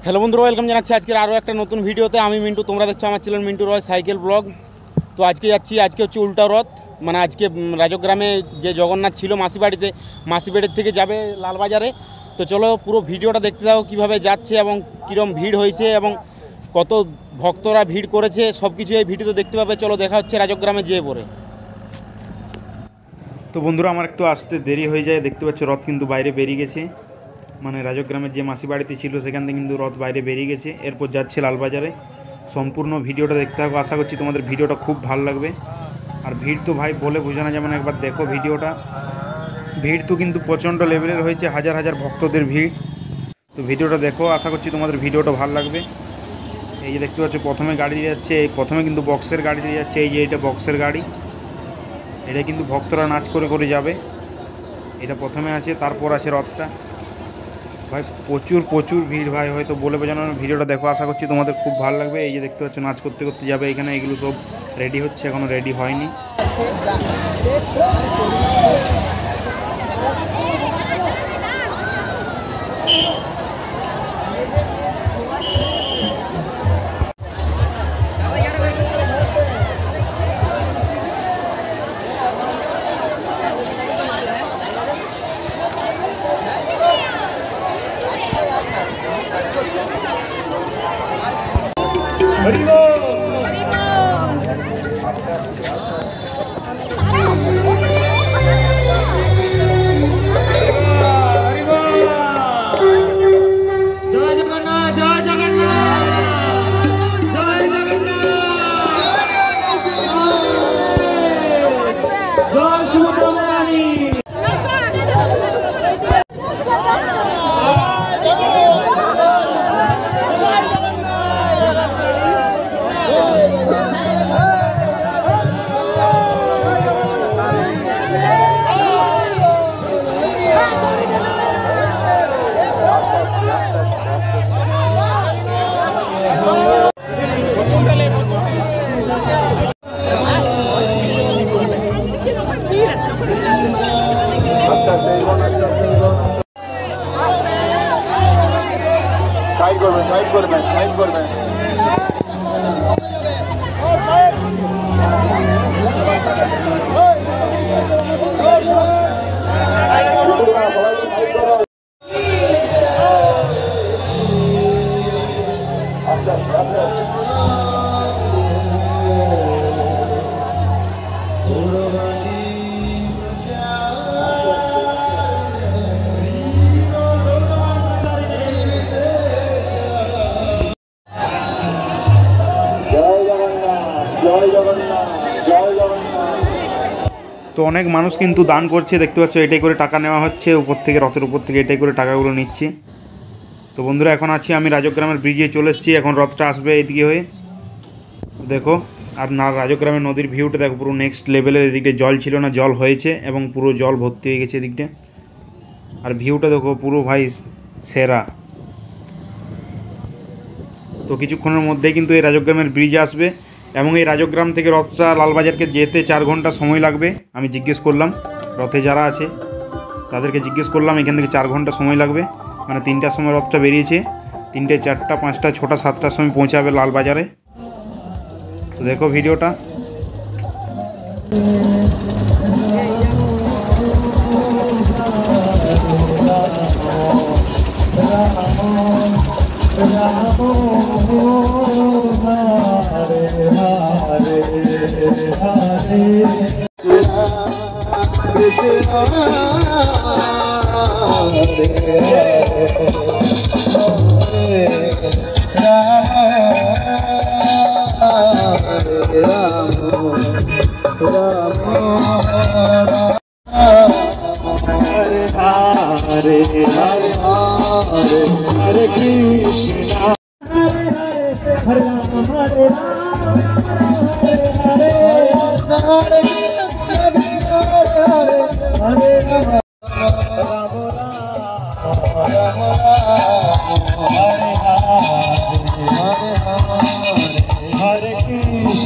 Hello বন্ধুরা, welcome জানাচ্ছি আজকের আরও একটা নতুন ভিডিওতে। আমি মিন্টু, তোমরা দেখছো আমার চ্যানেল মিন্টু রয় সাইকেল ব্লগ। তো আজকে হচ্ছে উল্টা রথ, মানে আজকে রাজগ্রামে যে জগন্নাথ ছিল মাসিবাড়ির থেকে যাবে লালবাজারে। তো চলো পুরো ভিডিওটা দেখতে দাও, কীভাবে যাচ্ছে এবং কীরকম ভিড় হয়েছে এবং কত ভক্তরা ভিড় করেছে, সব কিছু এই ভিডিওতে দেখতে পাবে। চলো দেখা হচ্ছে রাজগ্রামে যেয়ে পরে। তো বন্ধুরা, আমার একটু আসতে দেরি হয়ে যায়। দেখতে পাচ্ছ রথ কিন্তু বাইরে বেরিয়ে গেছে, মানে রাজগ্রামের যে মাসি বাড়িতে ছিল সেখান থেকে কিন্তু রথ বাইরে বেরিয়ে গেছে। এরপর যাচ্ছে লালবাজারে। সম্পূর্ণ ভিডিওটা দেখতে থাকো, আশা করছি তোমাদের ভিডিওটা খুব ভালো লাগবে। আর ভিড় তো ভাই বলে বোঝানো যাবে না, একবার দেখো ভিডিওটা। ভিড় তো কিন্তু প্রচণ্ড লেভেলের হয়েছে, হাজার হাজার ভক্তদের ভিড়। তো ভিডিওটা দেখো, আশা করছি তোমাদের ভিডিওটা ভালো লাগবে। এই যে দেখতে পাচ্ছ প্রথমে গাড়ি যাচ্ছে, প্রথমে কিন্তু বক্সের গাড়ি দিয়ে যাচ্ছে। এই যে এটা বক্সের গাড়ি, এটা কিন্তু ভক্তরা নাচ করে করে যাবে। এটা প্রথমে আছে, তারপর আছে রথটা। ভাই প্রচুর প্রচুর ভিড় ভাই, হয়তো বলে বোঝানোর। ভিডিওটা দেখো, আশা করছি তোমাদের খুব ভালো লাগবে। এই যে দেখতে পাচ্ছ নাচ করতে করতে যাবে এখানে। এগুলো সব রেডি হচ্ছে, এখনও রেডি হয়নি। সাইড করবেন তো অনেক মানুষ কিন্তু দান করছে, দেখতে পাচ্ছ এটাই করে টাকা নেওয়া হচ্ছে উপর থেকে, রথের উপর থেকে এটাই করে টাকাগুলো নিচ্ছে। তো বন্ধুরা, এখন আছি আমি রাজগ্রামের ব্রিজে চলে এসেছি। এখন রথটা আসবে এইদিকে হয়ে, দেখো। আর না, রাজগ্রামের নদীর ভিউটা দেখো, পুরো নেক্সট লেভেলের। এদিকটা জল ছিল না, জল হয়েছে এবং পুরো জল ভর্তি হয়ে গেছে এদিকটা। আর ভিউটা দেখো পুরো ভাই সেরা। তো কিছুক্ষণের মধ্যেই কিন্তু এই রাজগ্রামের ব্রিজ আসবে এবং এই রাজগ্রাম থেকে রথটা লালবাজারকে যেতে 4 ঘন্টা সময় লাগবে। আমি জিজ্ঞেস করলাম, রথে যারা আছে তাদেরকে জিজ্ঞেস করলাম, এখান থেকে 4 ঘন্টা সময় লাগবে। মানে 3টার সময় রথটা বেরিয়েছে, 3টে, 4টা, 5টা, 6টা, 7টার সময় পৌঁছাবে লালবাজারে। তো দেখো ভিডিওটা। Hare Krishna,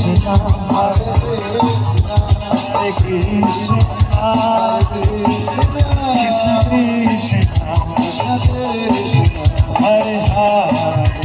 Hare Rama, Hare Hare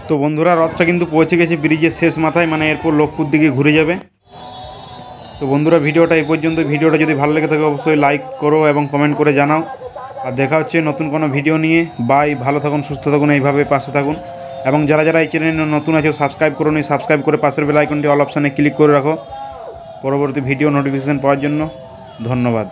তো বন্ধুরা রথটা কিন্তু পৌঁছে গেছে ব্রিজের শেষ মাথায়, মানে এরপর লোকপুর দিকে ঘুরে যাবে। তো বন্ধুরা ভিডিওটা এই পর্যন্ত। ভিডিওটা যদি ভালো লেগে থাকে অবশ্যই লাইক করো এবং কমেন্ট করে জানাও। আর দেখা হচ্ছে নতুন কোনো ভিডিও নিয়ে। বাই, ভালো থাকুন, সুস্থ থাকুন, এইভাবে পাশে থাকুন। এবং যারা যারা এই চ্যানেলে নতুন আছে সাবস্ক্রাইব করুন, সাবস্ক্রাইব করে পাশের বেল আইকনটি অল অপশানে ক্লিক করে রাখো পরবর্তী ভিডিও নোটিফিকেশান পাওয়ার জন্য। ধন্যবাদ।